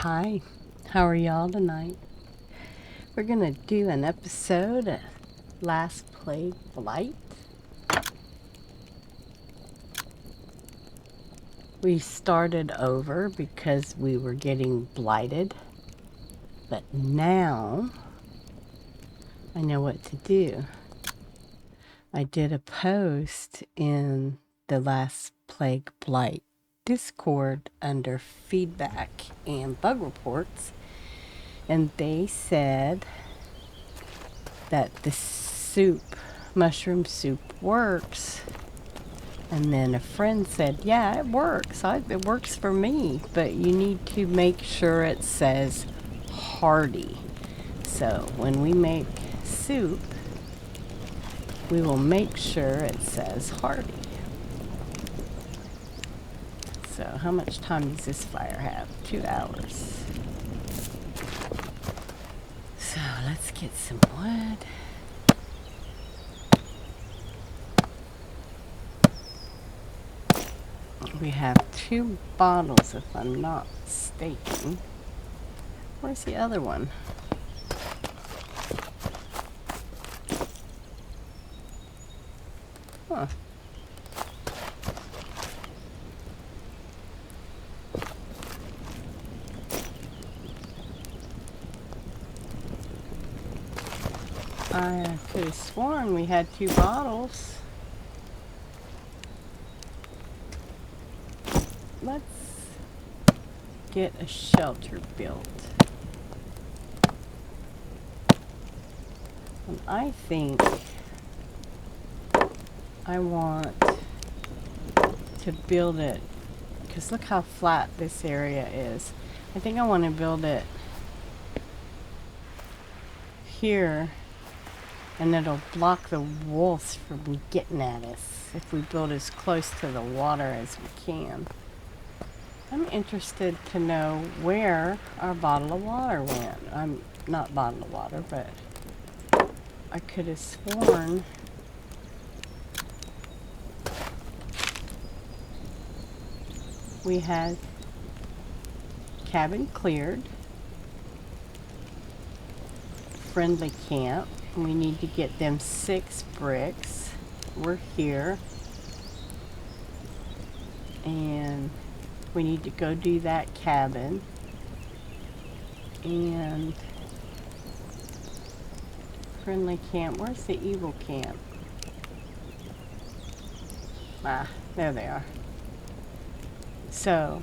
Hi, how are y'all tonight? We're gonna do an episode of Last Plague Blight. We started over because we were getting blighted, but now I know what to do. I did a post in the Last Plague Blight Discord under feedback and bug reports, and they said that the mushroom soup works. And then a friend said, yeah, it works. It works for me, but you need to make sure it says hearty. So when we make soup, we will make sure it says hearty. So how much time does this fire have? 2 hours. So let's get some wood. We have 2 bottles, if I'm not mistaken. Where's the other one? Huh. I could have sworn we had 2 bottles. Let's get a shelter built. And I think I want to build it, because look how flat this area is. I think I want to build it here, and it'll block the wolves from getting at us if we build as close to the water as we can. I'm interested to know where our bottle of water went. I'm not bottle of water, but I could have sworn we had cabin cleared, friendly camp. We need to get them 6 bricks. We're here. And we need to go do that cabin. And friendly camp. Where's the evil camp? Ah, there they are. So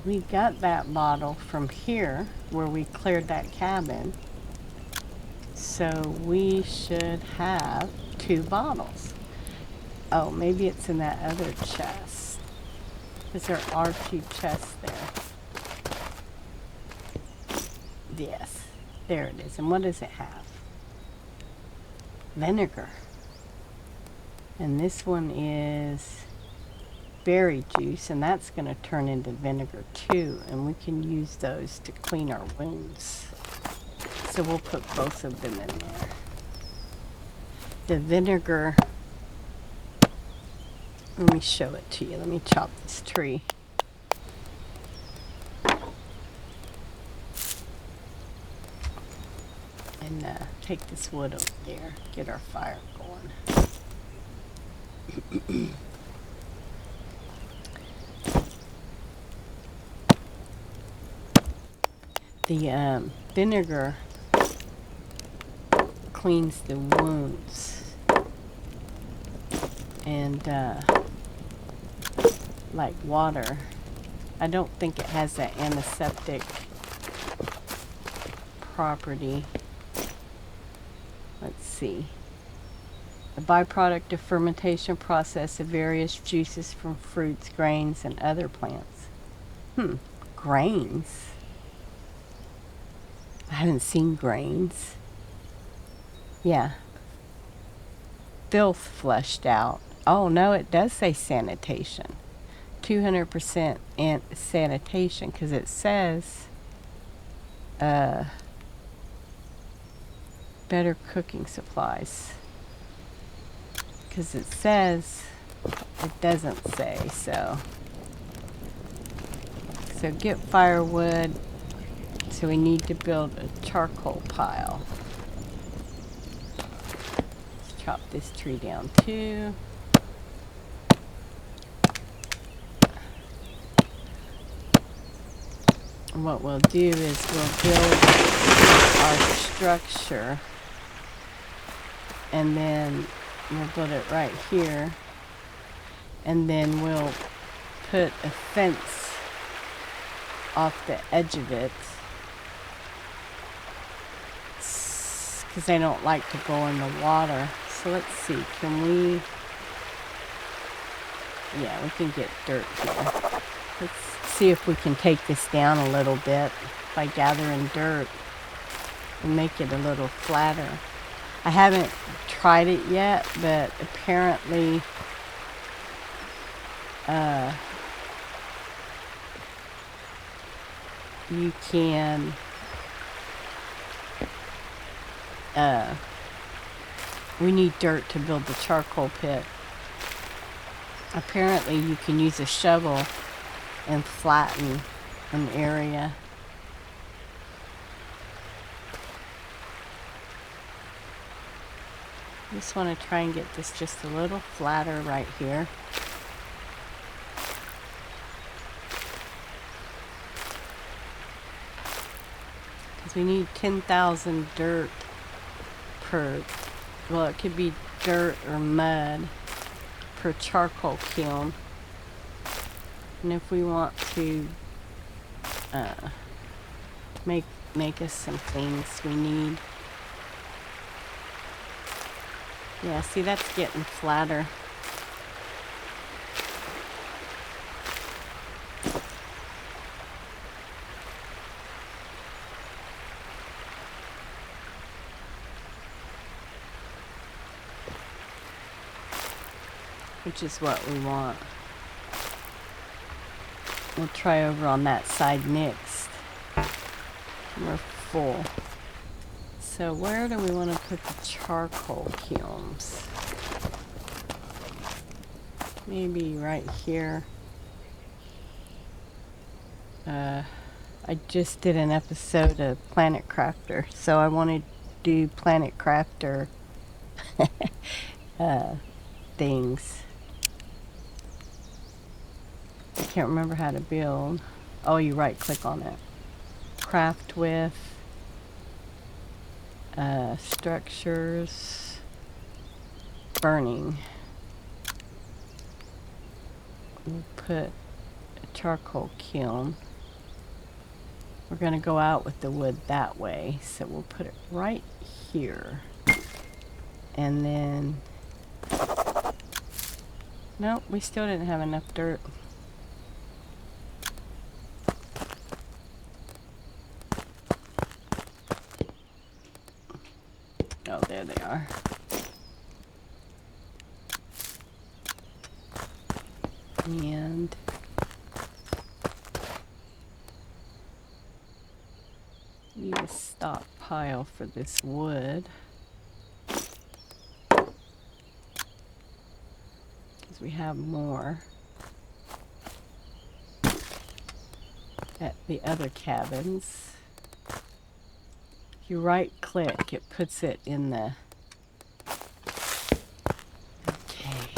we got that bottle from here where we cleared that cabin. So we should have 2 bottles. Oh, maybe it's in that other chest. Because there are 2 chests there. Yes, there it is. And what does it have? Vinegar. And this one is berry juice, and that's going to turn into vinegar too. And we can use those to clean our wounds. So we'll put both of them in there. The vinegar, let me show it to you. Let me chop this tree. And take this wood over there, get our fire going. The vinegar cleans the wounds, and like water, I don't think it has that antiseptic property. Let's see. The byproduct of fermentation process of various juices from fruits, grains, and other plants. Grains? I haven't seen grains. Yeah. Filth flushed out. Oh, no, it does say sanitation. 200% sanitation, because it says better cooking supplies. Because it says, it doesn't say, so So get firewood. So we need to build a charcoal pile. Let's chop this tree down too. And what we'll do is we'll build our structure, and then we'll build it right here, and then we'll put a fence off the edge of it, because they don't like to go in the water. So let's see, can we, yeah, we can get dirt here. Let's see if we can take this down a little bit by gathering dirt and make it a little flatter. I haven't tried it yet, but apparently you can we need dirt to build the charcoal pit. Apparently you can use a shovel and flatten an area. I just want to try and get this just a little flatter right here. Because we need 10,000 dirt per, well, it could be dirt or mud per charcoal kiln. And if we want to make us some things, we need, yeah, see, that's getting flatter. Which is what we want. We'll try over on that side next. We're full. So where do we want to put the charcoal kilns? Maybe right here. I just did an episode of Planet Crafter, so I want to do Planet Crafter things. I can't remember how to build. Oh, you right click on it. Craft with structures, burning. We'll put a charcoal kiln. We're going to go out with the wood that way, so we'll put it right here. And then, nope, we still didn't have enough dirt. Oh, there they are. And need a stockpile for this wood, because we have more at the other cabins. If you right click, it puts it in the, okay,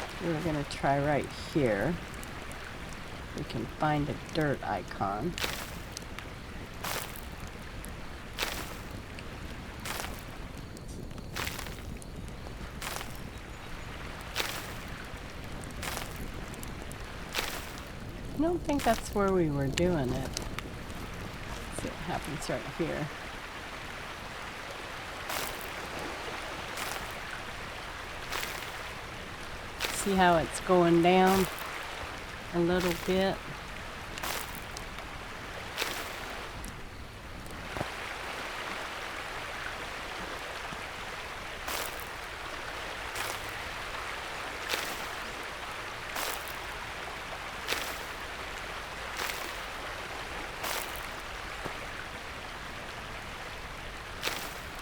so we're going to try right here. We can find a dirt icon. I don't think that's where we were doing it. See, it happens right here. See how it's going down a little bit?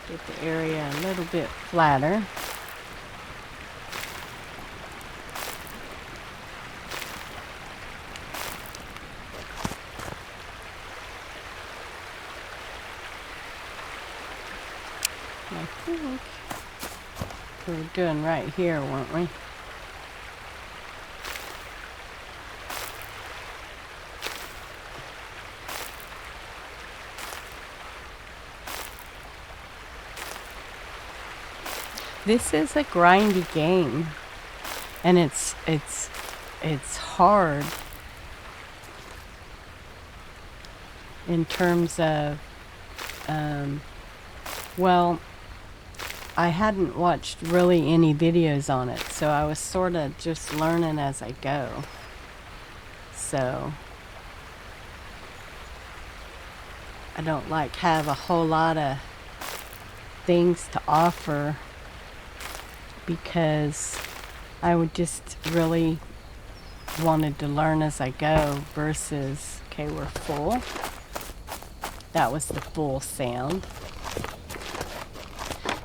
Get the area a little bit flatter. think we were doing right here, weren't we? This is a grindy game, and it's hard in terms of, well, I hadn't watched really any videos on it, so I was sort of just learning as I go. So I don't like have a whole lot of things to offer, because I would just really wanted to learn as I go versus, okay, we're full. That was the full sound.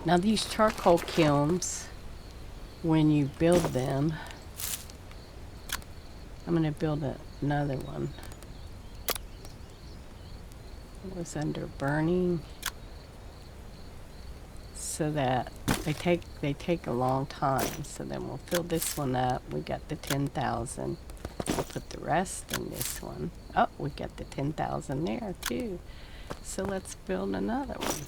Now these charcoal kilns, when you build them, I'm going to build another one. It was under burning, so that they take a long time. So then we'll fill this one up. We got the 10,000. We'll put the rest in this one. Oh, we got the 10,000 there too. So let's build another one.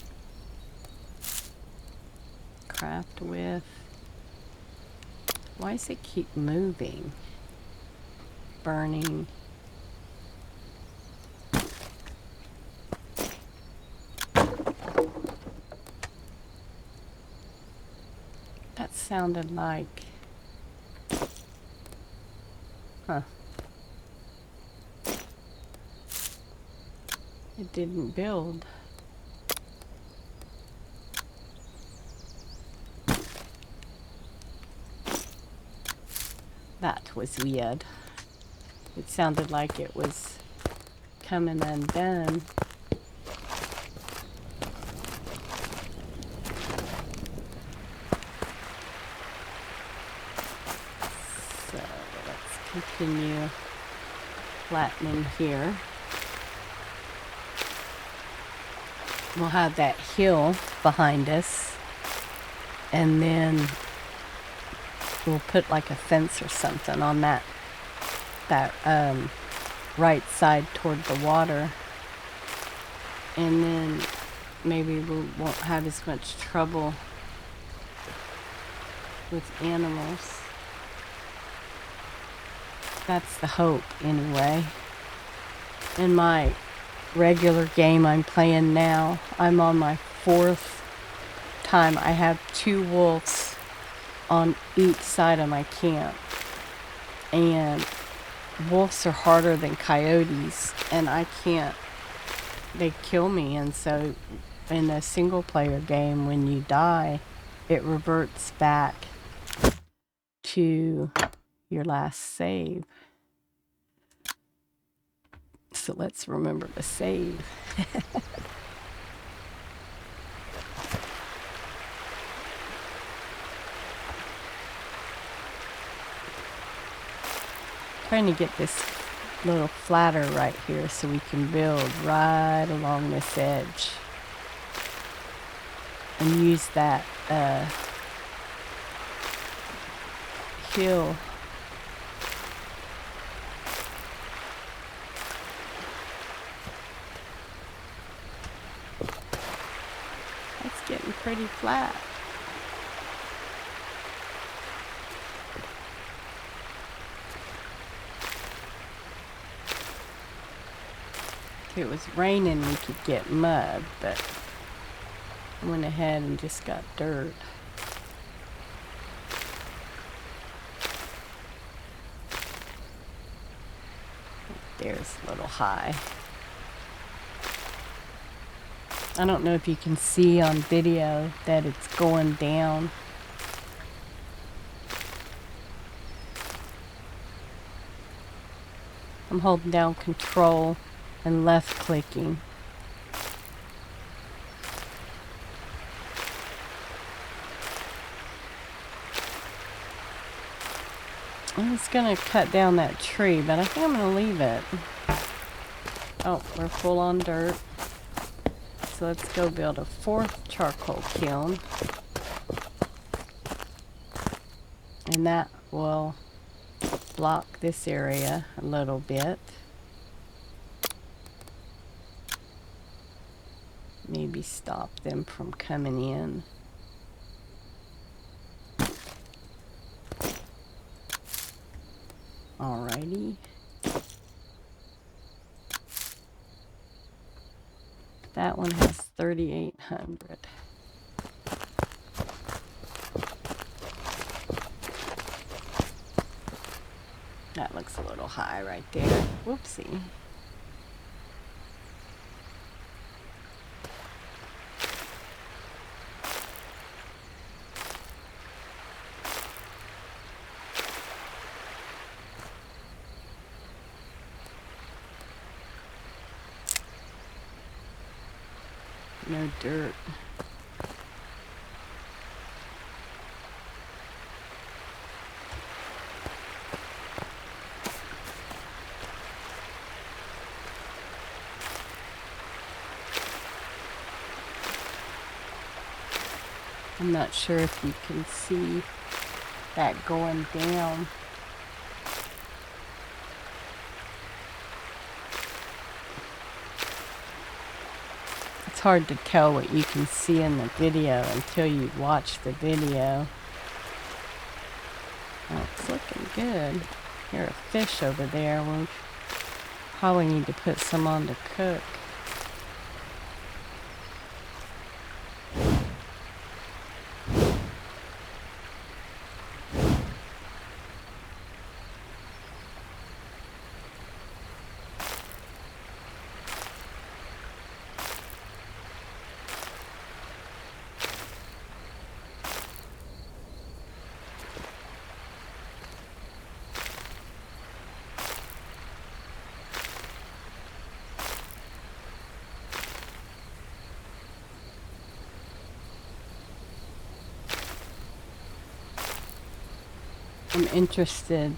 Craft with. Why does it keep moving? Burning. That sounded like, huh. It didn't build. That was weird. It sounded like it was coming undone. So let's continue flattening here. We'll have that hill behind us, and then we'll put like a fence or something on that right side toward the water, and then maybe we won't have as much trouble with animals. That's the hope, anyway. In my regular game I'm playing now, I'm on my 4th time. I have 2 wolves on each side of my camp, and wolves are harder than coyotes, and I can't, they kill me. And so in a single player game, when you die, it reverts back to your last save. So let's remember to save. Trying to get this little flatter right here so we can build right along this edge and use that hill. It's getting pretty flat. If it was raining, we could get mud, but I went ahead and just got dirt. There's a little high. I don't know if you can see on video that it's going down. I'm holding down Control and left clicking. I was gonna cut down that tree, but I think I'm gonna leave it. Oh, we're full on dirt. So let's go build a 4th charcoal kiln. And that will block this area a little bit. Maybe stop them from coming in. Alrighty. That one has 3,800. That looks a little high right there. Whoopsie. No dirt. I'm not sure if you can see that going down. It's hard to tell what you can see in the video until you watch the video. Oh, it's looking good. Here's a fish over there. We'll probably need to put some on to cook. I'm interested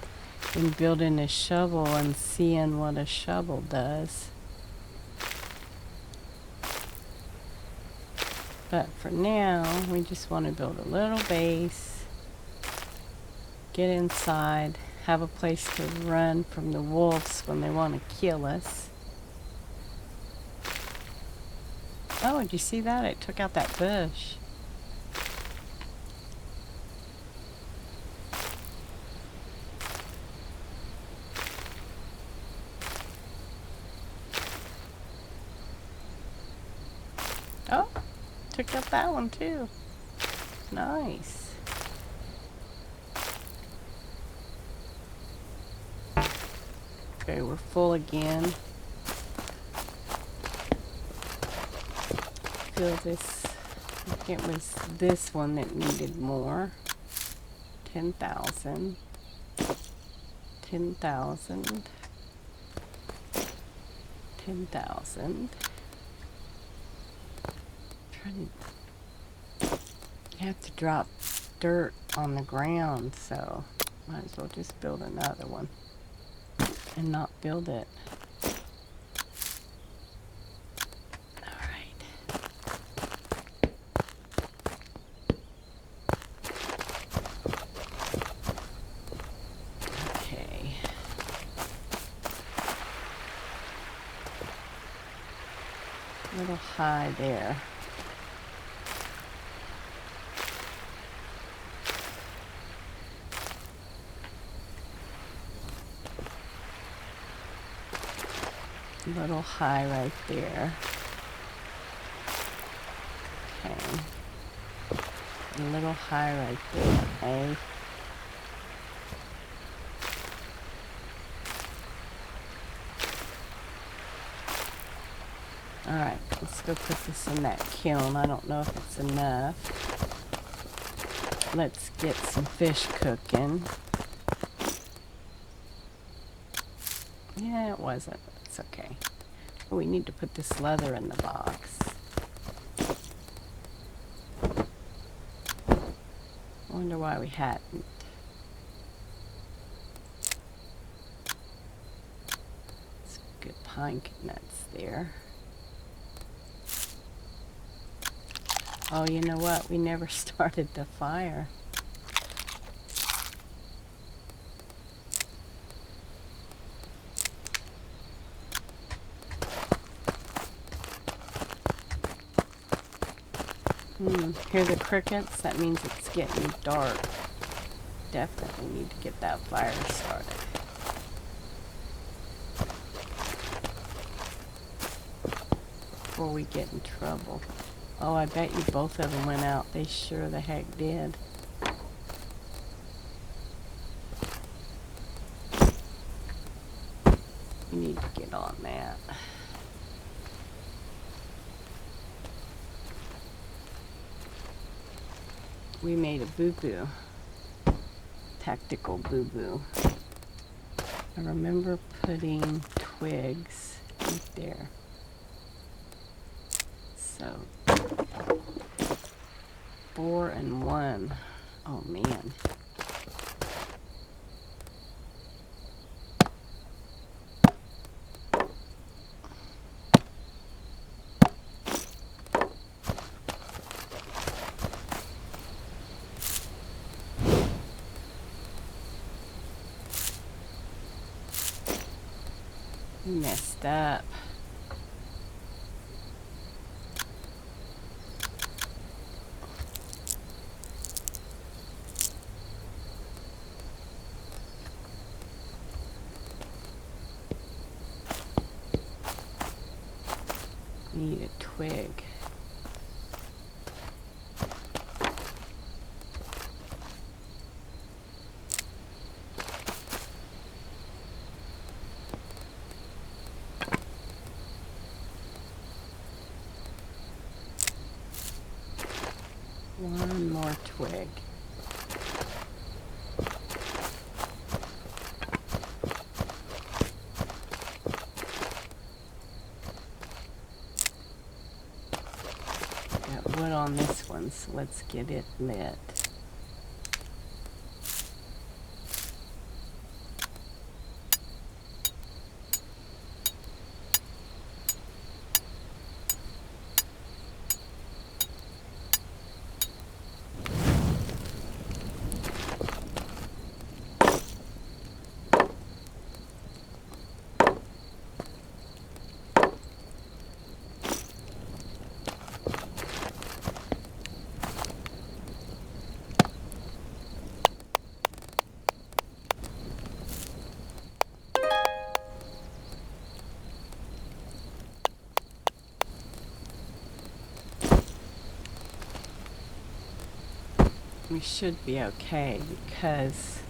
in building a shovel and seeing what a shovel does. But for now, we just want to build a little base, get inside, have a place to run from the wolves when they want to kill us. Oh, did you see that? It took out that bush. Oh, took out that one too. Nice. Okay, we're full again. Fill this. I think it was this one that needed more. 10,000. 10,000. 10,000. You have to drop dirt on the ground, so might as well just build another one and not build it. Alright. Okay. A little high there. A little high right there. Okay. A little high right there, okay? Alright, let's go put this in that kiln. I don't know if it's enough. Let's get some fish cooking. Yeah, it wasn't. It's okay. Oh, we need to put this leather in the box. Wonder why we hadn't. Some good pine nuts there. Oh, you know what? We never started the fire. Hear the crickets? That means it's getting dark. Definitely need to get that fire started. Before we get in trouble. Oh, I bet you both of them went out. They sure the heck did. You need to get on that. We made a boo-boo. Tactical boo-boo. I remember putting twigs right there. So 4 and 1. Oh man. Messed up. Need a twig. One more twig. Got wood on this one, so let's get it lit. We should be okay because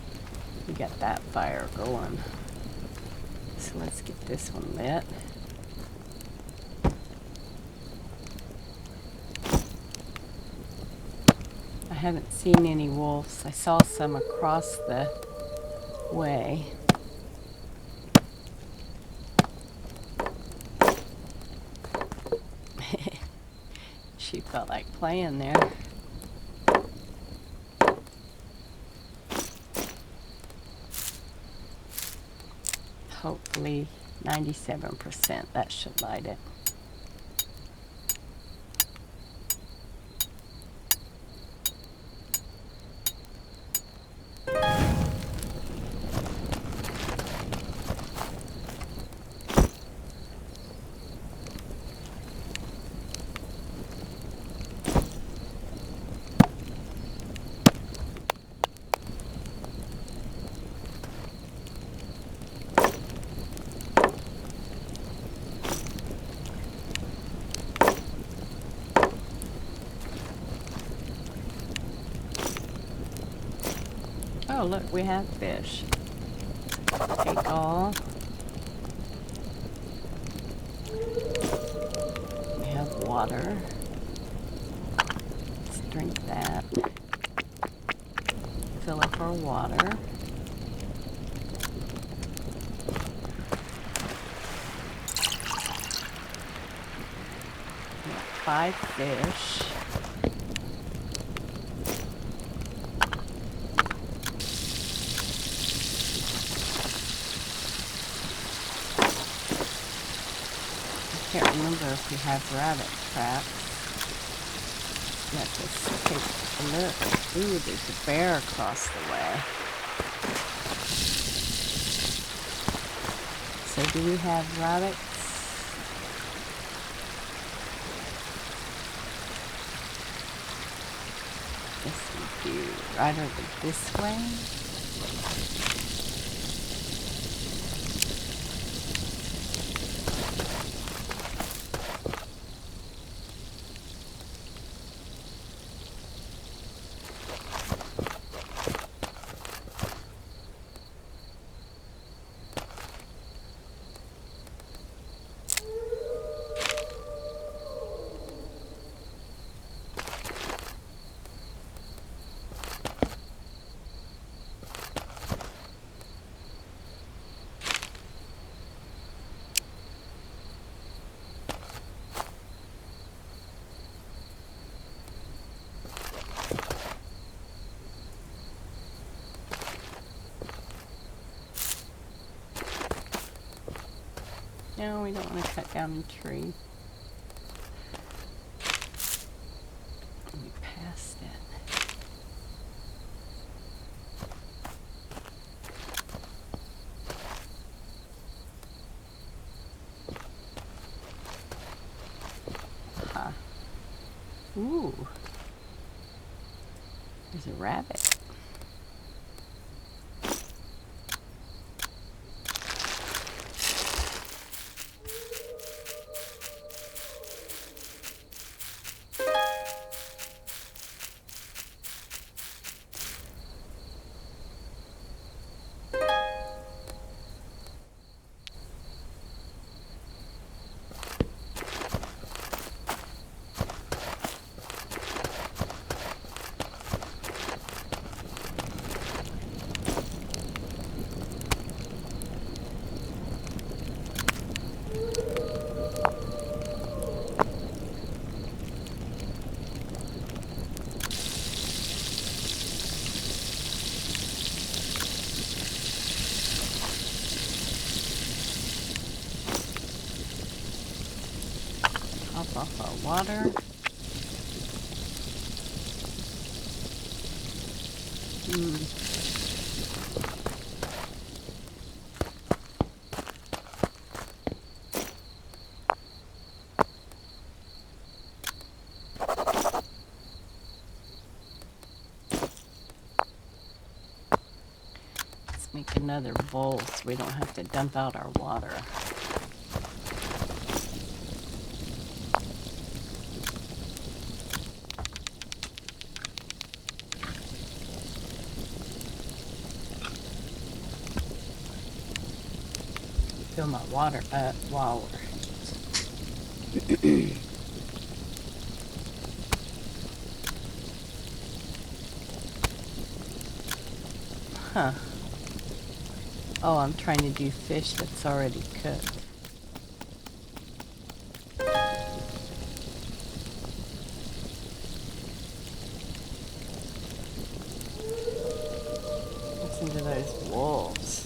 we got that fire going. So let's get this one lit. I haven't seen any wolves. I saw some across the way. She felt like playing there. Hopefully 97%. That should light it. Oh, look, we have fish. Take all. We have water. Let's drink that. Fill up our water. We have 5 fish. I can't remember if we have rabbit traps. Let's just take a look. Ooh, there's a bear across the way. So do we have rabbits? Yes, we do. Right over this way. No, we don't want to cut down the tree. We passed it. Huh. Ooh. There's a rabbit. Top off our water. Let's make another bowl so we don't have to dump out our water. Fill my water up while we're huh. Oh, I'm trying to do fish that's already cooked. Listen to those wolves.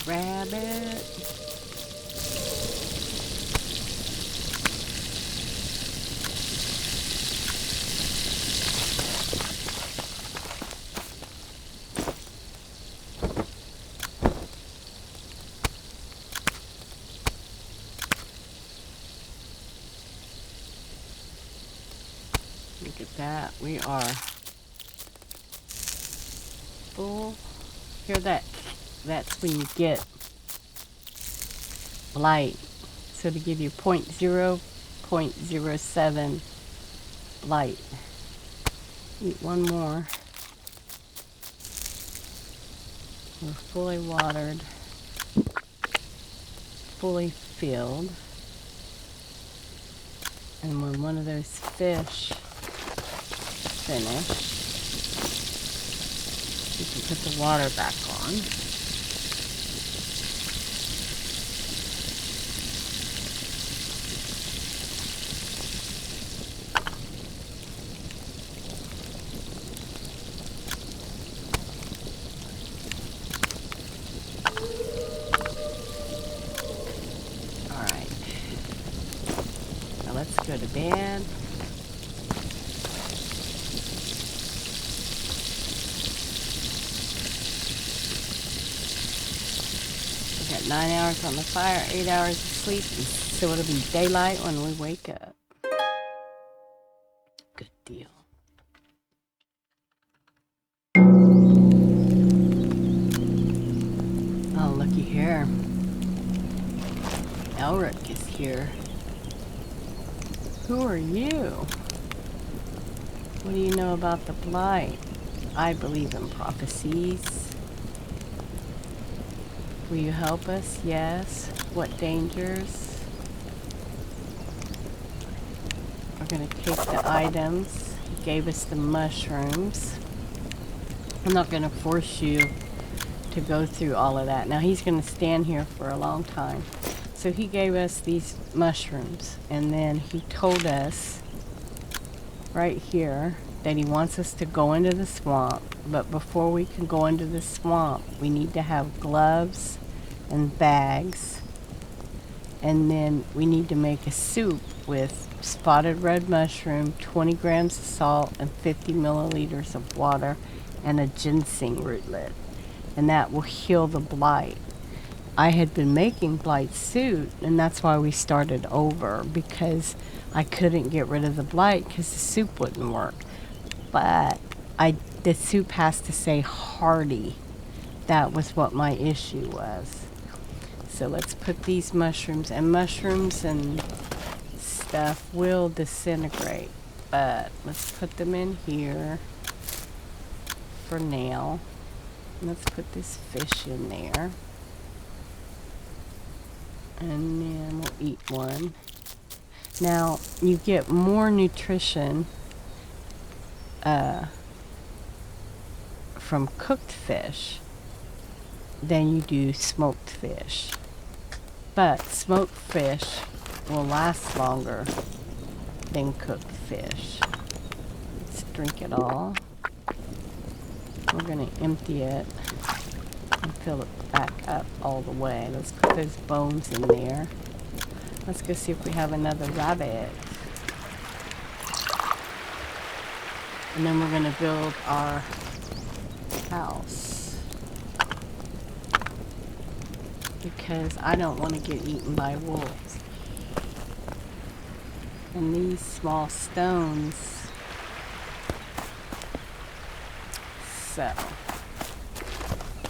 Rabbit. Look at that. We are full. Hear that? That's when you get Blight. So to give you 0.07 Blight. Eat one more. We're fully watered, fully filled. And when one of those fish finish, you can put the water back on. Alright. Now let's go to bed. We got 9 hours on the fire, 8 hours of sleep, so it'll be daylight when we wake up. Good deal. Oh, looky here. Elric is here. Who are you? What do you know about the Blight? I believe in prophecies. Will you help us? Yes. What dangers? We're going to take the items. He gave us the mushrooms. I'm not going to force you to go through all of that. Now he's going to stand here for a long time. So he gave us these mushrooms, and then he told us right here that he wants us to go into the swamp. But before we can go into the swamp, we need to have gloves and bags. And then we need to make a soup with spotted red mushroom, 20 grams of salt, and 50 milliliters of water, and a ginseng rootlet. And that will heal the blight. I had been making Blight soup, and that's why we started over, because I couldn't get rid of the blight because the soup wouldn't work. But the soup has to say hearty. That was what my issue was. So let's put these mushrooms, and mushrooms and stuff will disintegrate, but let's put them in here for now. Let's put this fish in there. And then we'll eat one. Now, you get more nutrition from cooked fish than you do smoked fish. But smoked fish will last longer than cooked fish. Let's drink it all. We're going to empty it and fill it back up all the way. Let's put those bones in there. Let's go see if we have another rabbit. And then we're going to build our house. Because I don't want to get eaten by wolves. And these small stones. So,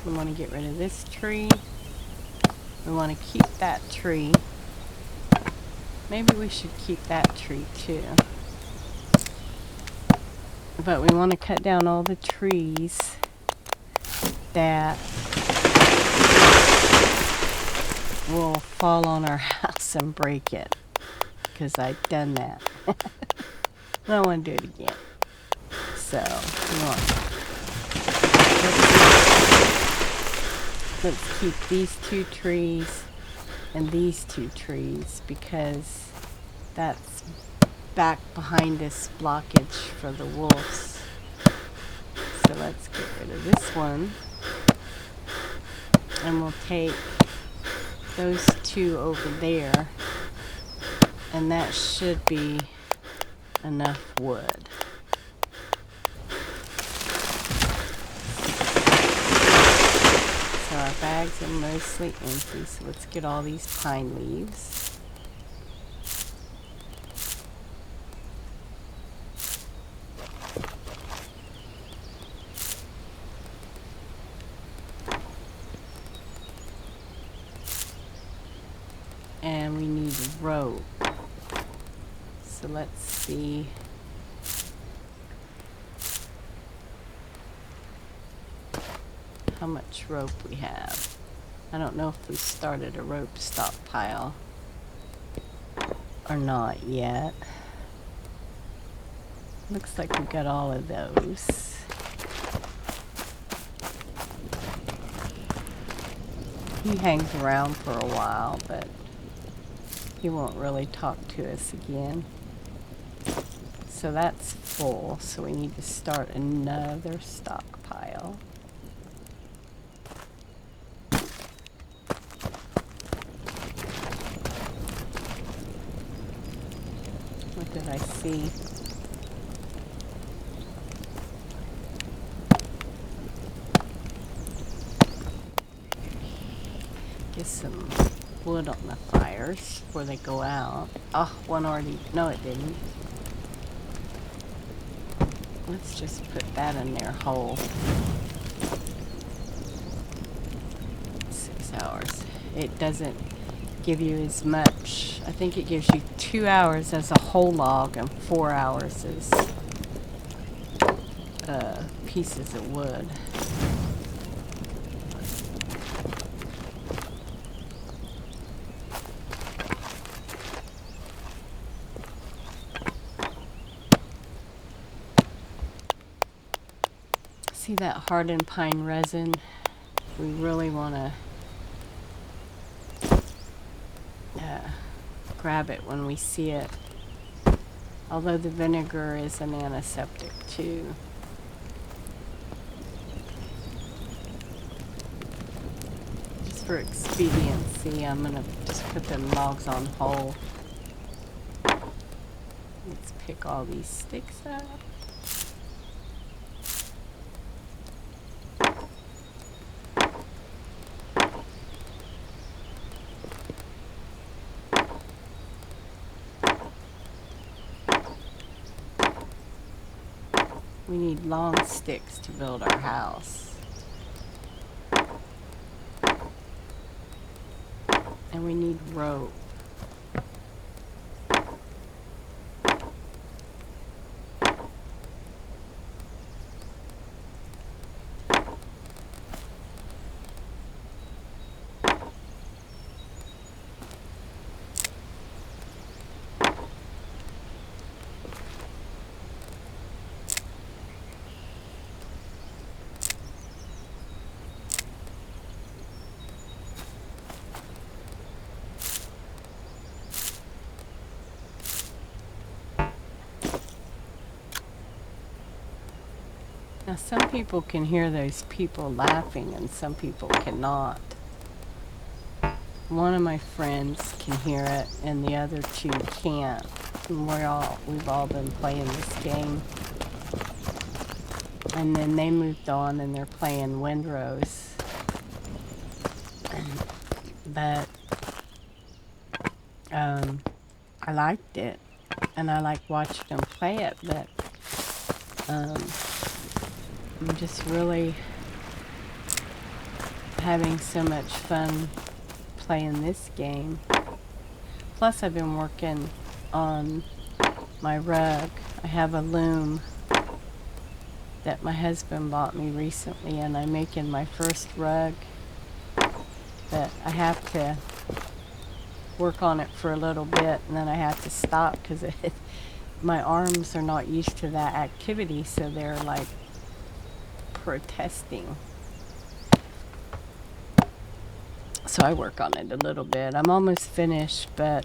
we want to get rid of this tree. We want to keep that tree. Maybe we should keep that tree too. But we want to cut down all the trees that will fall on our house and break it. Because I've done that. I don't want to do it again. So, let's keep these two trees and these two trees, because that's back behind this blockage for the wolves. So let's get rid of this one. And we'll take those two over there. And that should be enough wood. So our bags are mostly empty, so let's get all these pine leaves. And we need rope. So let's see. how much rope we have. I don't know if we started a rope stockpile or not yet. Looks like we got all of those. He hangs around for a while, but he won't really talk to us again. So that's full, so we need to start another stockpile. What did I see? Get some wood on the fires before they go out. Oh, one already, no it didn't. Let's just put that in there whole. 6 hours. It doesn't give you as much. I think it gives you 2 hours as a whole log and 4 hours as pieces of wood. See that hardened pine resin? We really want to grab it when we see it. Although the vinegar is an antiseptic too. Just for expediency, I'm going to just put them logs on whole. Let's pick all these sticks up. We need long sticks to build our house. And we need rope. Now some people can hear those people laughing and some people cannot. One of my friends can hear it and the other two can't. And we've all been playing this game. And then they moved on and they're playing Windrose. But I liked it and I like watching them play it, but I'm just really having so much fun playing this game. Plus I've been working on my rug. I have a loom that my husband bought me recently and I'm making my first rug, but I have to work on it for a little bit and then I have to stop because my arms are not used to that activity, so they're like protesting. So I work on it a little bit. I'm almost finished, but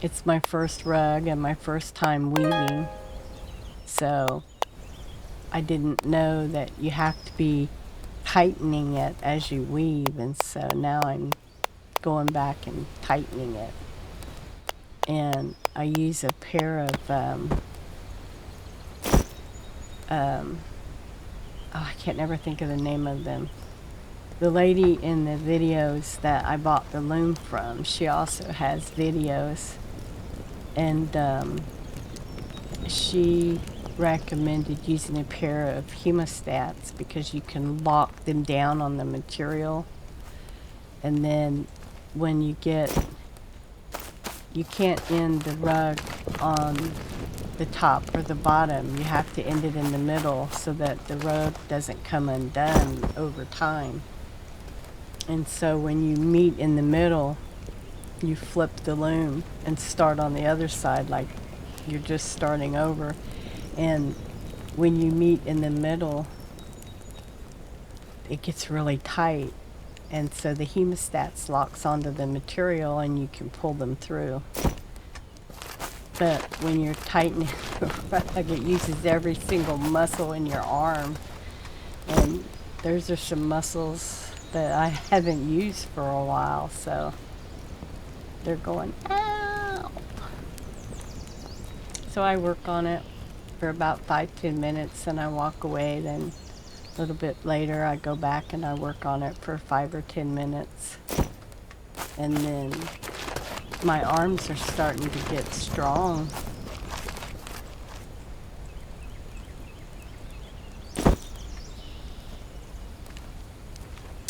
it's my first rug and my first time weaving. So I didn't know that you have to be tightening it as you weave, and so now I'm going back and tightening it. And I use a pair of I can't never think of the name of them. The lady in the videos that I bought the loom from, she also has videos, and she recommended using a pair of hemostats because you can lock them down on the material, and then when you can't end the rug on the top or the bottom. You have to end it in the middle so that the rope doesn't come undone over time. And so when you meet in the middle, you flip the loom and start on the other side like you're just starting over. And when you meet in the middle, it gets really tight. And so the hemostats locks onto the material and you can pull them through. But when you're tightening the rug, it uses every single muscle in your arm. And those are some muscles that I haven't used for a while, so they're going, ow! So I work on it for about 5-10 minutes and I walk away. Then a little bit later I go back and I work on it for 5 or 10 minutes. And then my arms are starting to get strong.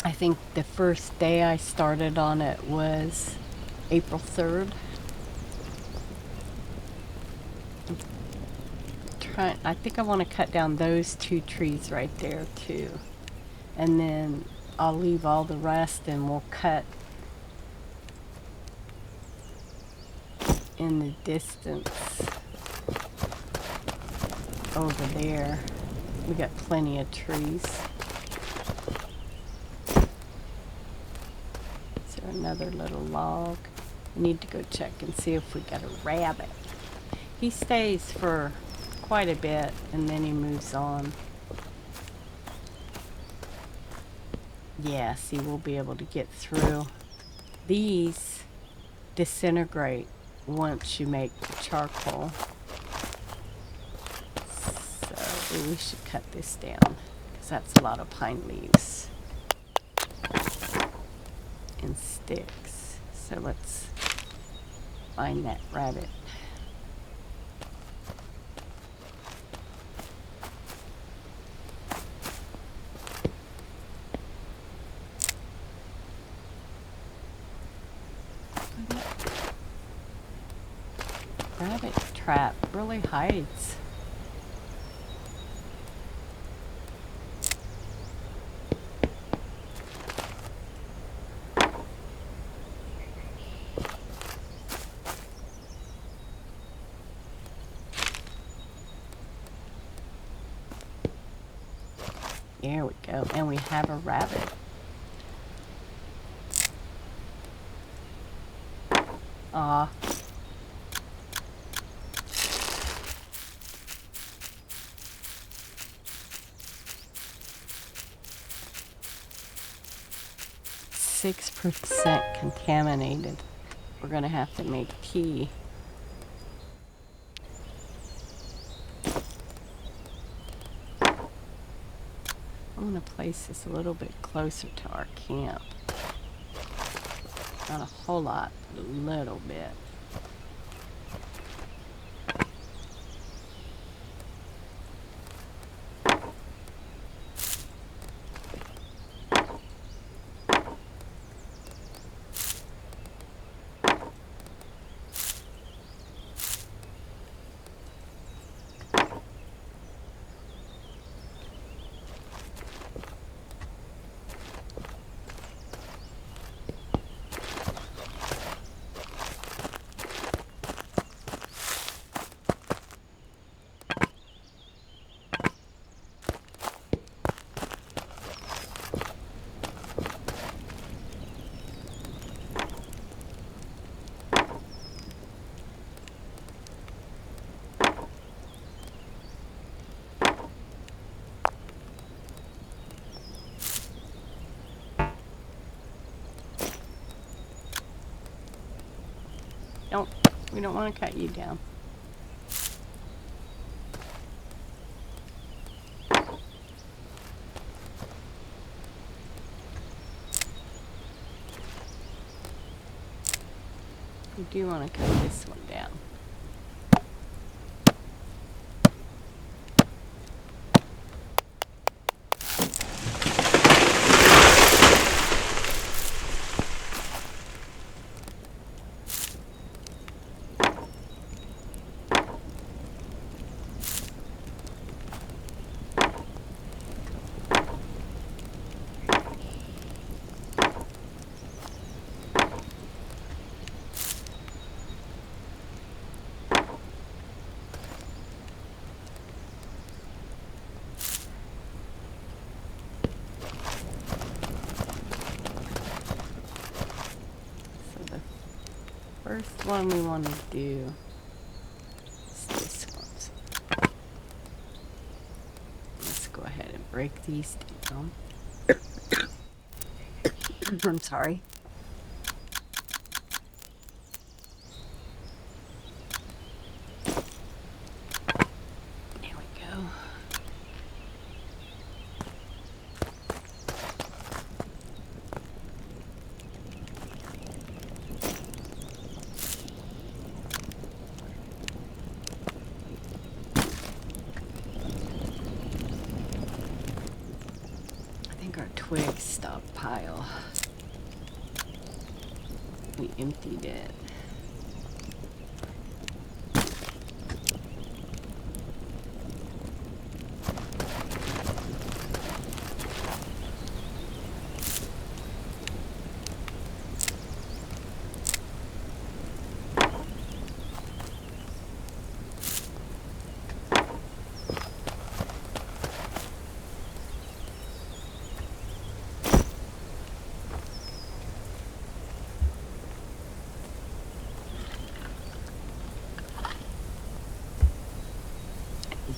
I think the first day I started on it was April 3rd. I think I want to cut down those 2 trees right there too. And then I'll leave all the rest and we'll cut in the distance over there. We got plenty of trees. Is there another little log? I need to go check and see if we got a rabbit. He stays for quite a bit and then he moves on. Yeah, see, we'll be able to get through. These disintegrate once you make the charcoal. So we should cut this down because that's a lot of pine leaves and sticks. So let's find that rabbit. Rabbit trap really hides. There we go, and we have a rabbit. Aw. %6 contaminated. We're gonna have to make tea. I'm gonna place this a little bit closer to our camp. Not a whole lot, but a little bit. We don't want to cut you down. We do want to cut this one down. First one we want to do is this one. Let's go ahead and break these down. I'm sorry. There we go. I think our twig stockpile, we emptied it.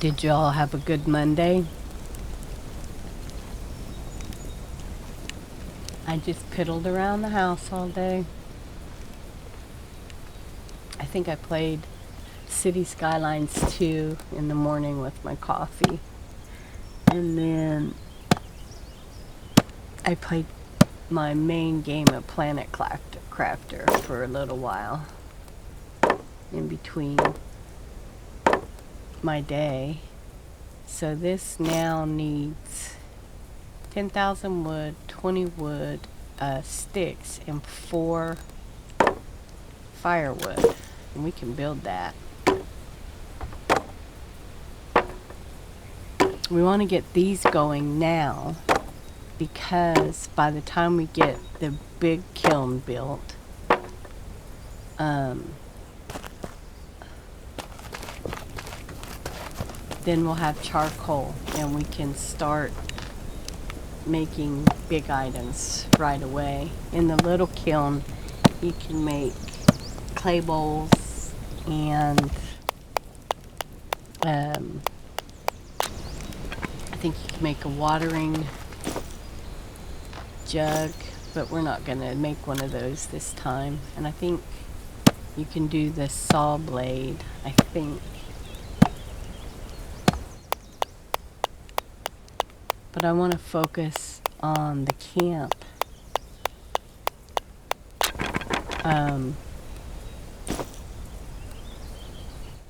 Did y'all have a good Monday? I just piddled around the house all day. I think I played City Skylines 2 in the morning with my coffee. And then I played my main game of Planet Crafter for a little while in between my day. So this now needs 10,000 wood, 20 wood, sticks, and 4 firewood. And we can build that. We want to get these going now because by the time we get the big kiln built, then we'll have charcoal and we can start making big items right away. In the little kiln, you can make clay bowls and I think you can make a watering jug, but we're not gonna make one of those this time. And I think you can do the saw blade, I think. But I want to focus on the camp.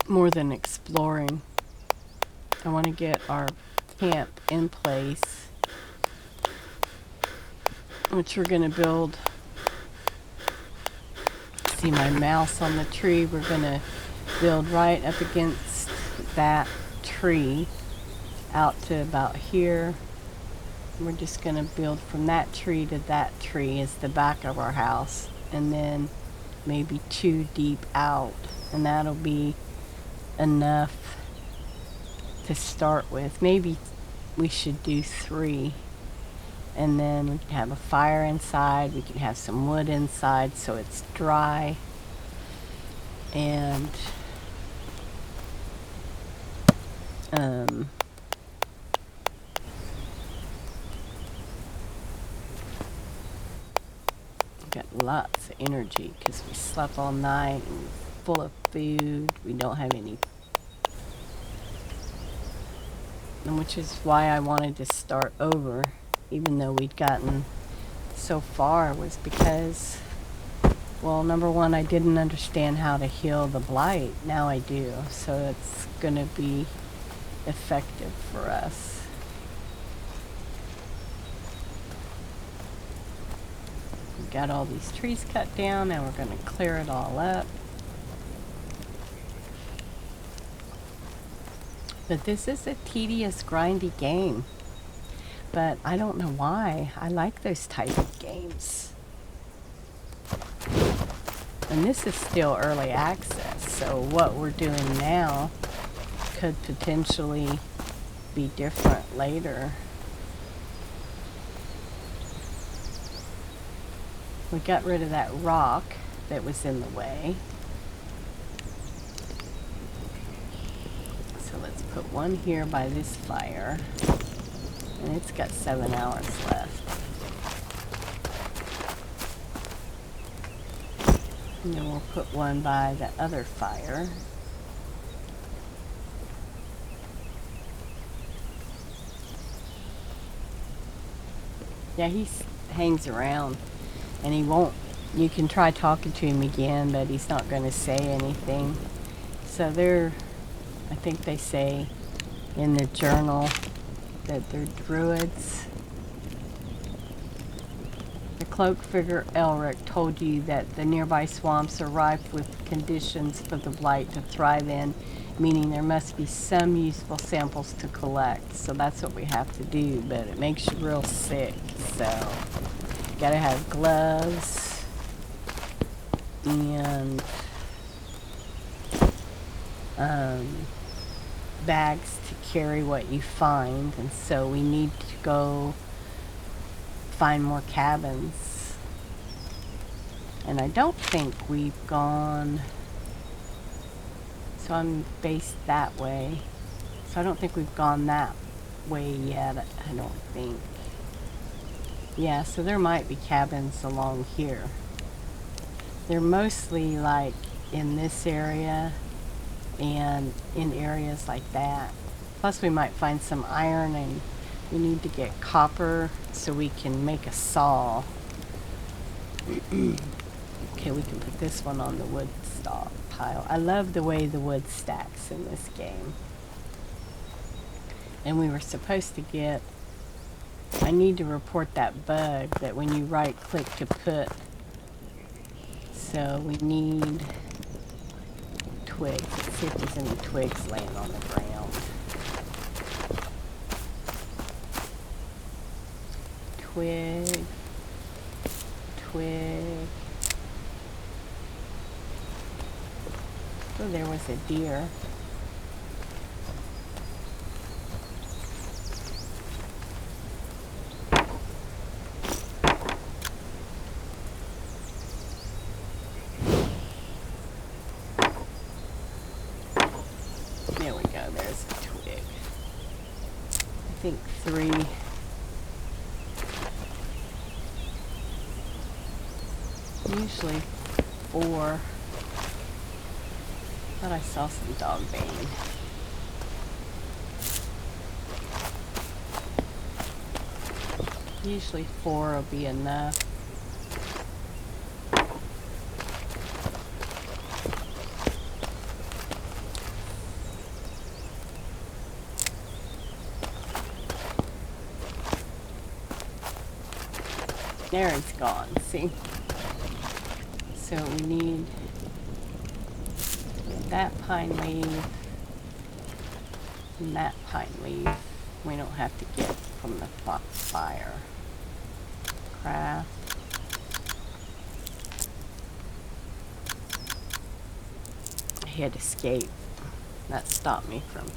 More than exploring. I want to get our camp in place, which we're going to build. See my mouse on the tree? We're going to build right up against that tree out to about here. We're just going to build from that tree to that tree as the back of our house, and then maybe 2 deep out, and that'll be enough to start with. Maybe we should do 3, and then we can have a fire inside, we can have some wood inside so it's dry, and got lots of energy because we slept all night and full of food. We don't have any, and which is why I wanted to start over, even though we'd gotten so far, was because, well, number one, I didn't understand how to heal the blight. Now I do, so it's gonna be effective for us. Got all these trees cut down, and we're going to clear it all up. But this is a tedious, grindy game. But I don't know why. I like those type of games. And this is still early access, so what we're doing now could potentially be different later. We got rid of that rock that was in the way. So let's put one here by this fire. And it's got 7 hours left. And then we'll put one by the other fire. Yeah, he hangs around and he won't. You can try talking to him again, but he's not going to say anything. So I think they say in the journal that they're druids. The cloak figure Elric told you that the nearby swamps are rife with conditions for the Blight to thrive in, meaning there must be some useful samples to collect. So that's what we have to do, but it makes you real sick. So you gotta have gloves and bags to carry what you find, and so we need to go find more cabins. And I don't think we've gone, so I'm based that way, so I don't think we've gone that way yet. I don't think. Yeah, so there might be cabins along here. They're mostly like in this area and in areas like that. Plus we might find some iron, and we need to get copper so we can make a saw. Okay, we can put this one on the wood stock pile. I love the way the wood stacks in this game. And we were supposed to get, I need to report that bug that when you right click to put, so we need twigs. Let's see if there's any twigs laying on the ground. Twig, twig. Oh, there was a deer. There we go, there's a twig. I think 3. Usually 4. Thought I saw some dog bane. Usually 4 will be enough. There it's gone, see? So we need that pine leaf and that pine leaf. We don't have to get from the fire. Craft. I had escape. That stopped me from.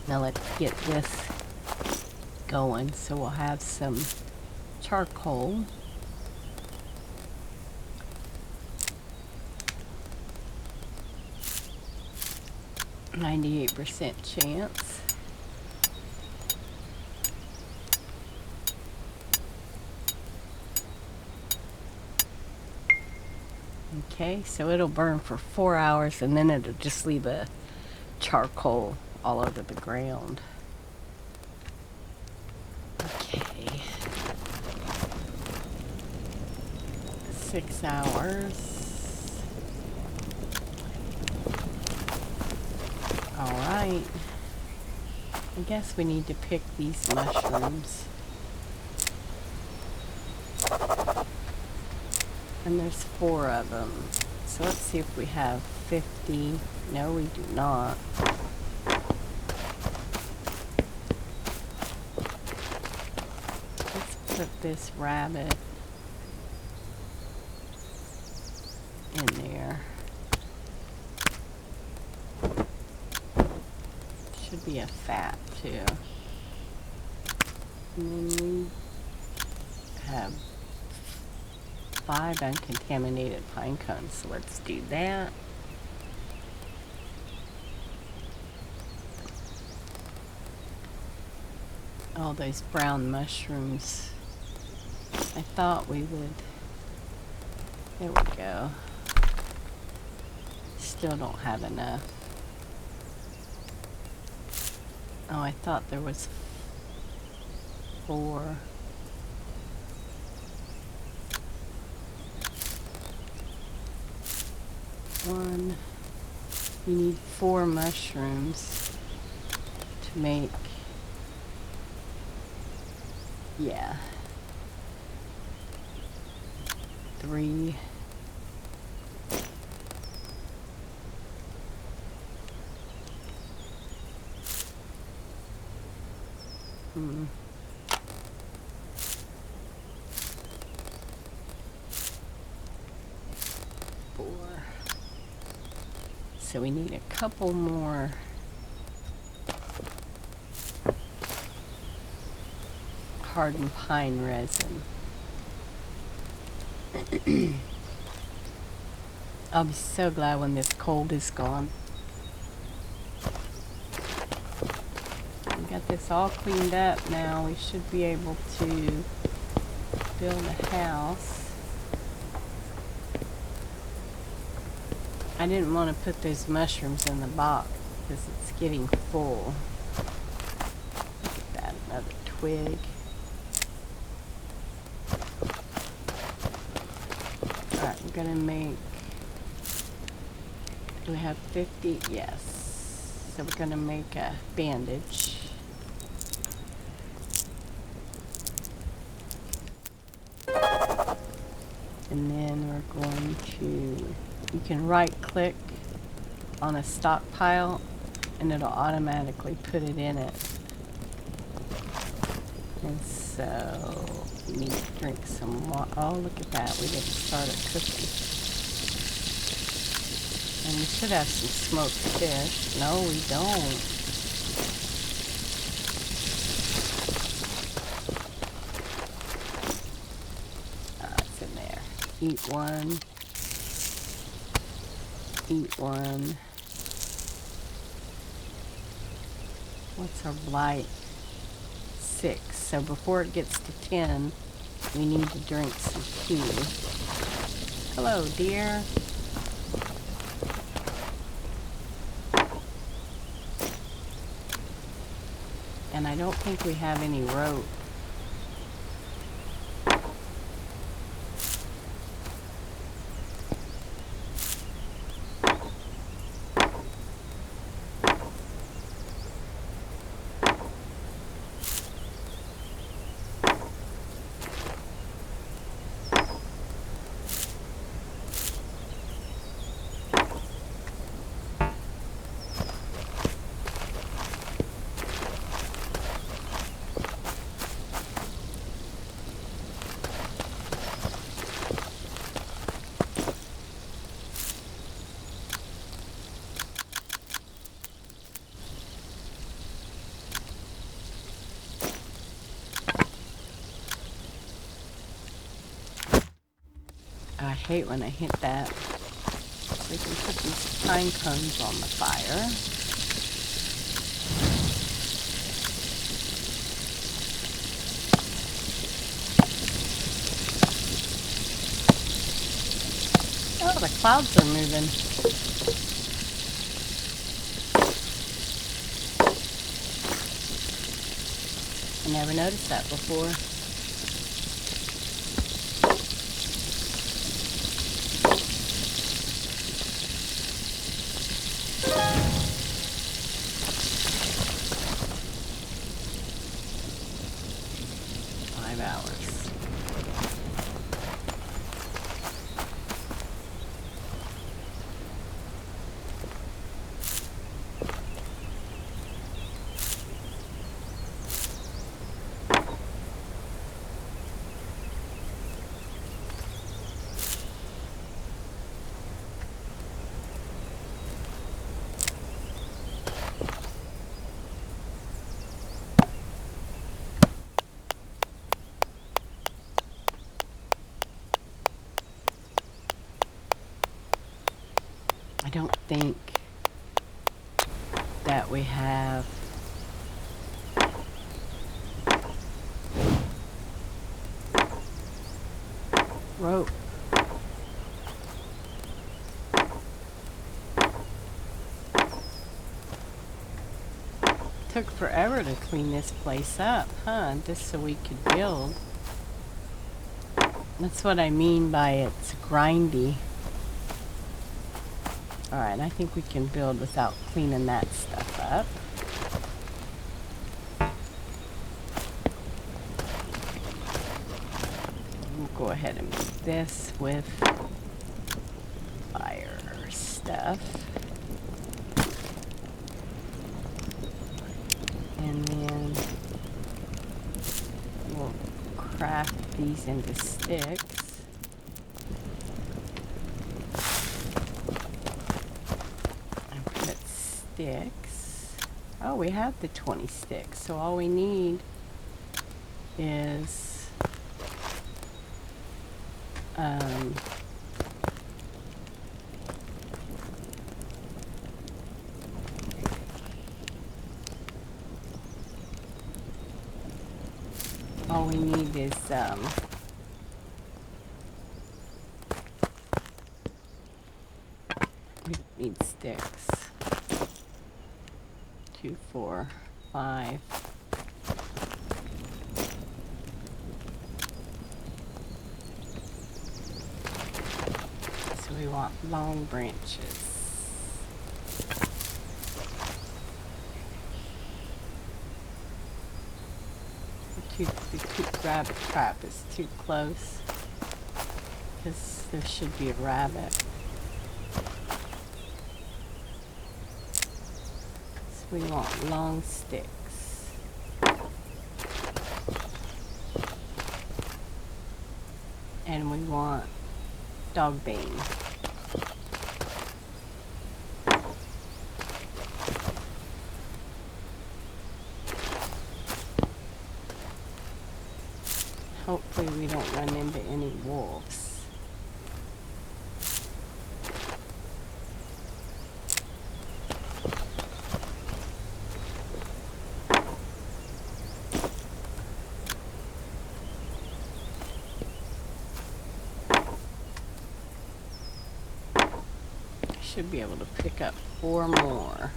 Now let's get this going, so we'll have some charcoal. %98 chance. Okay, so it'll burn for 4 hours and then it'll just leave a charcoal all over the ground. Okay. 6 hours. Alright. I guess we need to pick these mushrooms. And there's 4 of them. So let's see if we have 50. No, we do not. Let's put this rabbit in there. Should be a fat too. And then have 5 uncontaminated pine cones, so let's do that. All those brown mushrooms. I thought we would. There we go. Still don't have enough. Oh, I thought there was 4. One. You need 4 mushrooms to make. Yeah. 3. Hmm. 4. So we need a couple more hardened pine resin. I'll be so glad when this cold is gone. We got this all cleaned up now. We should be able to build a house. I didn't want to put those mushrooms in the box because it's getting full. Look at that, another twig. Alright, we're gonna make, do we have 50? Yes. So we're gonna make a bandage. And then we're going to, you can right click on a stockpile and it'll automatically put it in it. And so we need to drink some water. Oh, look at that. We didn't start it cooking. And we should have some smoked fish. No, we don't. It's in there. Eat one. Eat one. What's our blight? 6. So before it gets to 10, we need to drink some tea. Hello, dear. And I don't think we have any rope. I hate when I hit that. We can put these pine cones on the fire. Oh, the clouds are moving. I never noticed that before. don't think that we have rope. Took forever to clean this place up, huh? Just so we could build. That's what I mean by it's grindy. Alright, I think we can build without cleaning that stuff up. We'll go ahead and make this with fire stuff. And then we'll craft these into sticks. And put sticks. Oh, we have the 20 sticks, so all we need is all we need is we need sticks. 2, 4, 5. So we want long branches. The rabbit trap is too close because there should be a rabbit. So we want long sticks. And we want dog bane. Hopefully we don't run into any wolves. Should be able to pick up 4 more.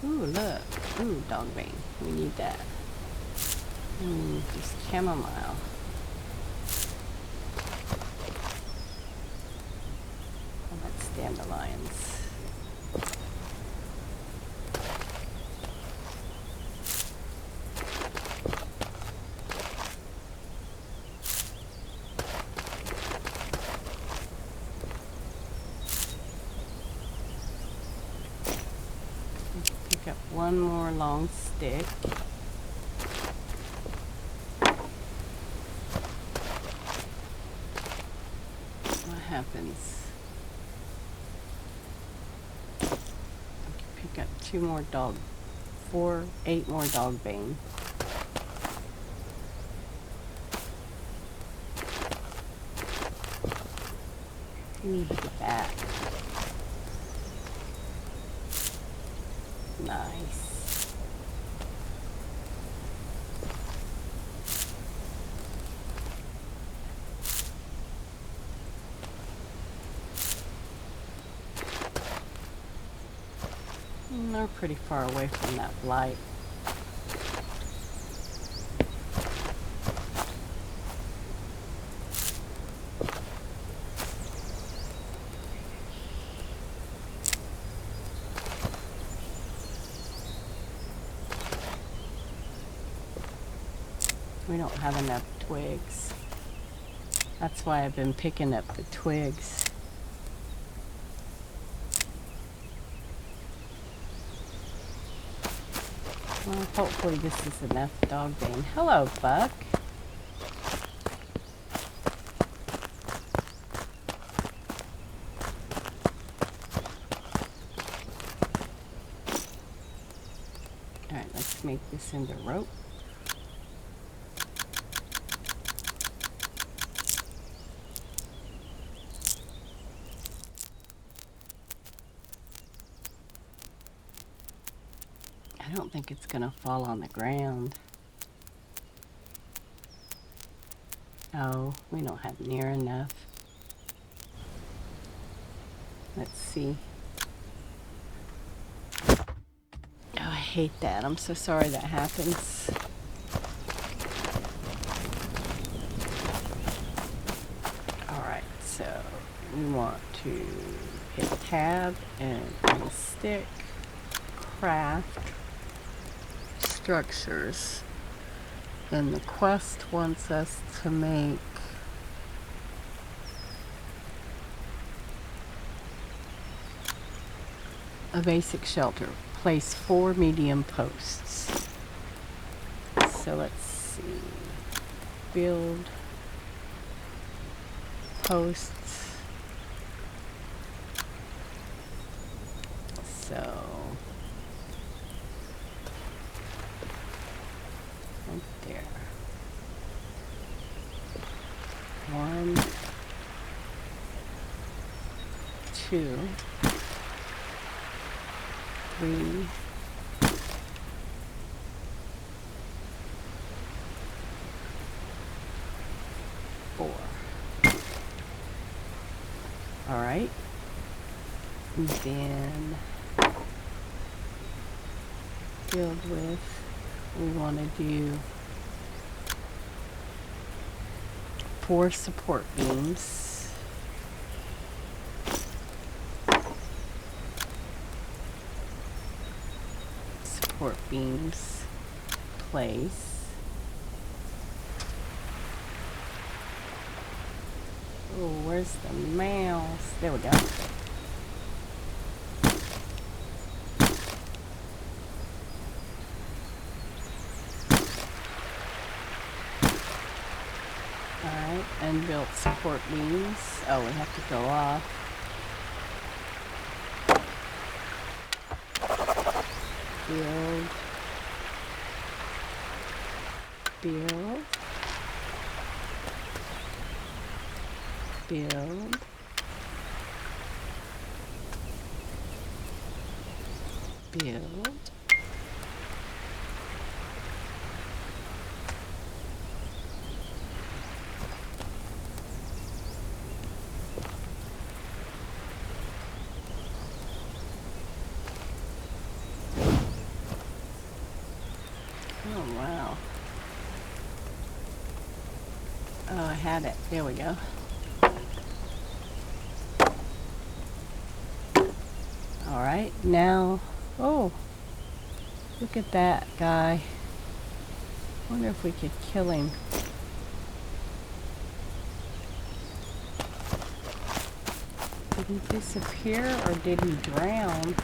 Ooh, look. Ooh, dog bane. We need that. Just chamomile. Oh, that's dandelions. Pick up 1 more long stick. Happens. I can pick up 2 more 8 more dog bane. You need to get back. Nice. They're pretty far away from that blight. We don't have enough twigs. That's why I've been picking up the twigs. Well, hopefully this is enough dog bane. Hello, Buck. Alright, let's make this into rope. I don't think it's gonna fall on the ground. Oh, we don't have near enough. Let's see. Oh, I hate that. I'm so sorry that happens. Alright, so we want to hit tab and on the stick, craft structures. And the quest wants us to make a basic shelter. Place 4 medium posts. So let's see. Build posts. So right there. 1, 2, 3, 4. All right. And then build with, we want to do 4 support beams. Support beams place. Oh, where's the mouse? There we go. Alright, and build support beams. Oh, we have to go off. Build. Build. Build. Build. Oh, wow. Oh, I had it. There we go. Alright, now, oh, look at that guy. Wonder if we could kill him. Did he disappear or did he drown?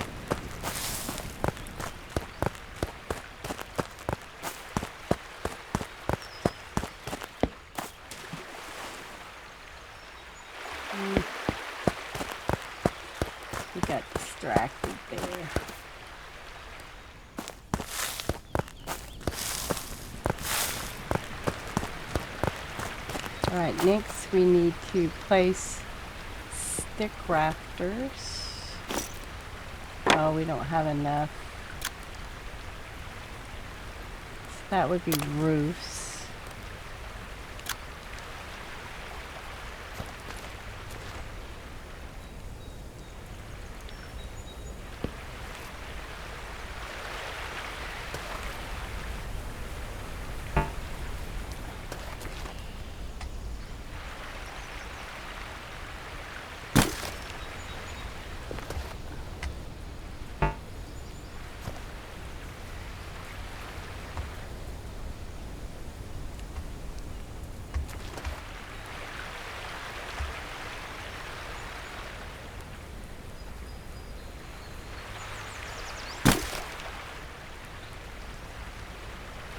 He got distracted there. Alright, next we need to place stick rafters. Oh, we don't have enough. So that would be roofs.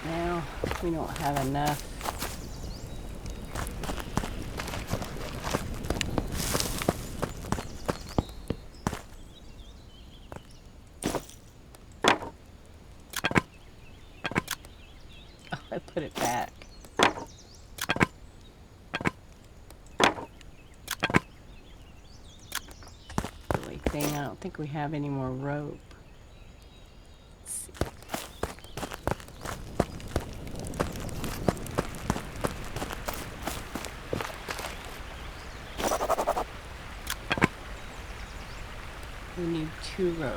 Now, we don't have enough. Oh, I put it back. Silly thing, I don't think we have any more rope. Let's see. 2 rope.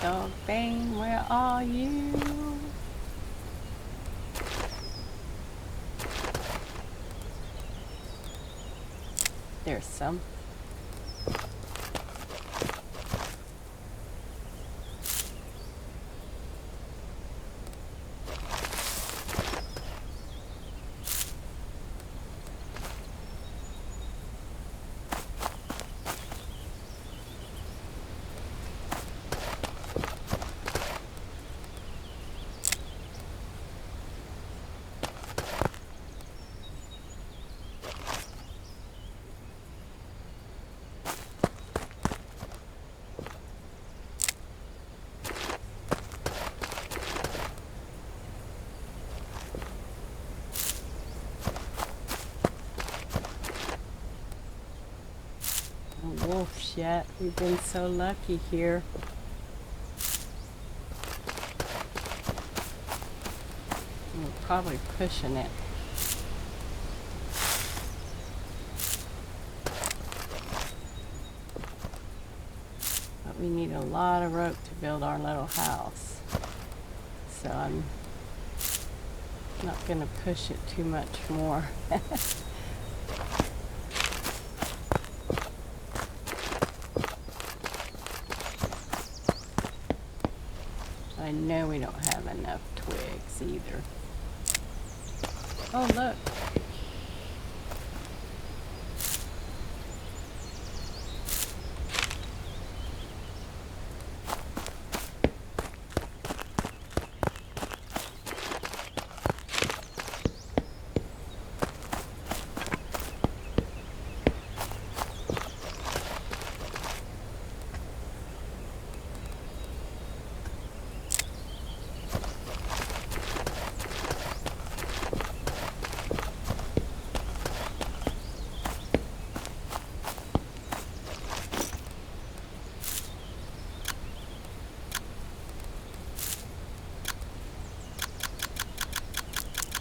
Dog Bane, where are you? There's some. Wolves yet. We've been so lucky here. We're probably pushing it. But we need a lot of rope to build our little house. So I'm not going to push it too much more. I know we don't have enough twigs either. Oh, look.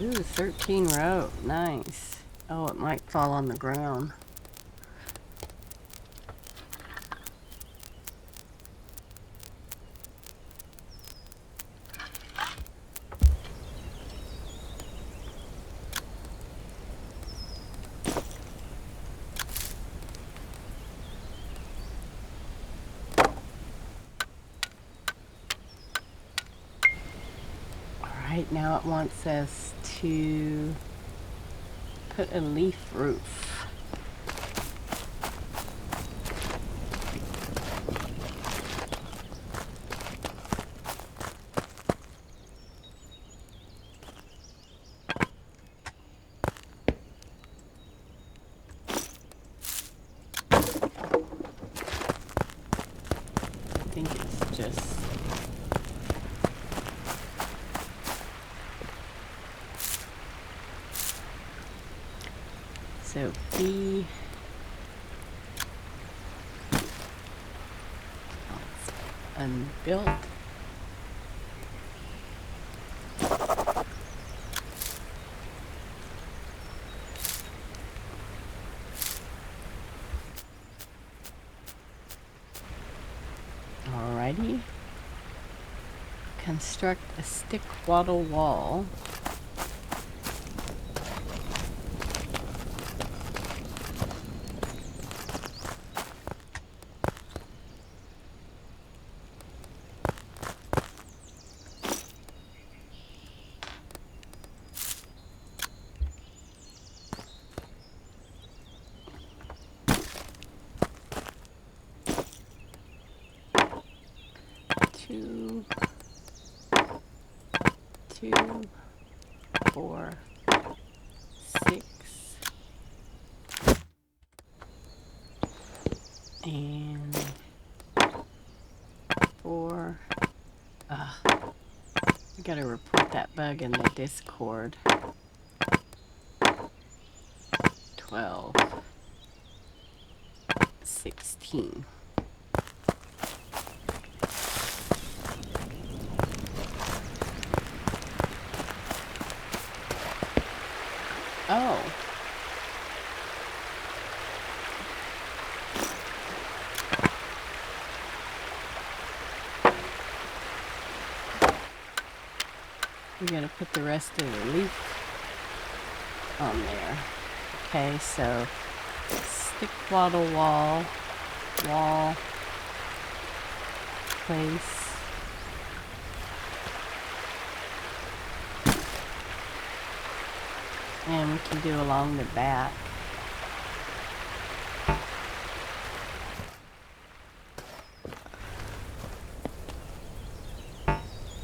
Ooh, 13 rope. Nice. Oh, it might fall on the ground. Alright, now it wants us to put a leaf roof. I think it's just so B. Unbuilt. Alrighty. Construct a stick wattle wall. Two, 4, 6, and 4. I gotta report that bug in the Discord. 12, 16. Oh. We're going to put the rest of the leaf on there. Okay, so stick wattle wall, place. And we can do along the back.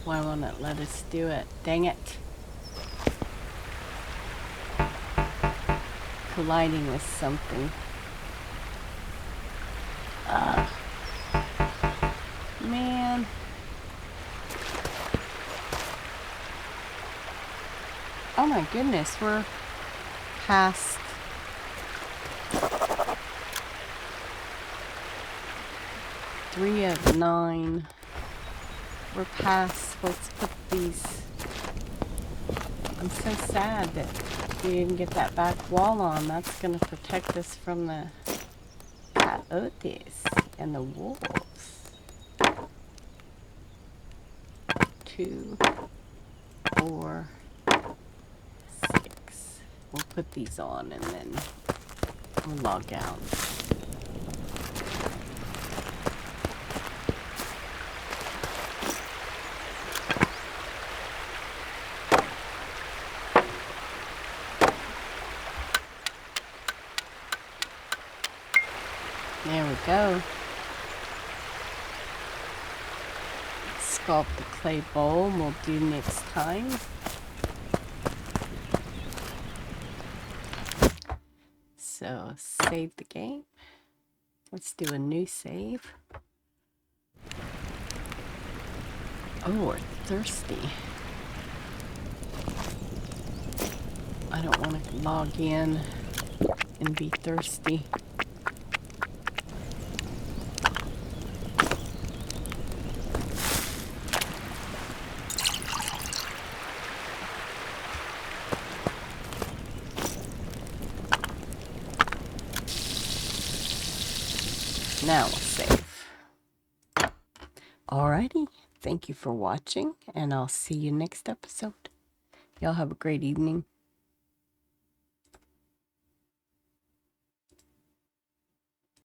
Why won't it let us do it? Dang it. Colliding with something. Man. Oh my goodness, we're past three of 9. We're past. Let's put these. I'm so sad that we didn't get that back wall on. That's going to protect us from the coyotes and the wolves. 2, 4, 6. We'll put these on and then we'll log out. There we go. Sculpt the clay bowl. We'll do next time. So save the game. Let's do a new save. Oh, we're thirsty. I don't want to log in and be thirsty. Now we'll save. Alrighty, thank you for watching, and I'll see you next episode. Y'all have a great evening.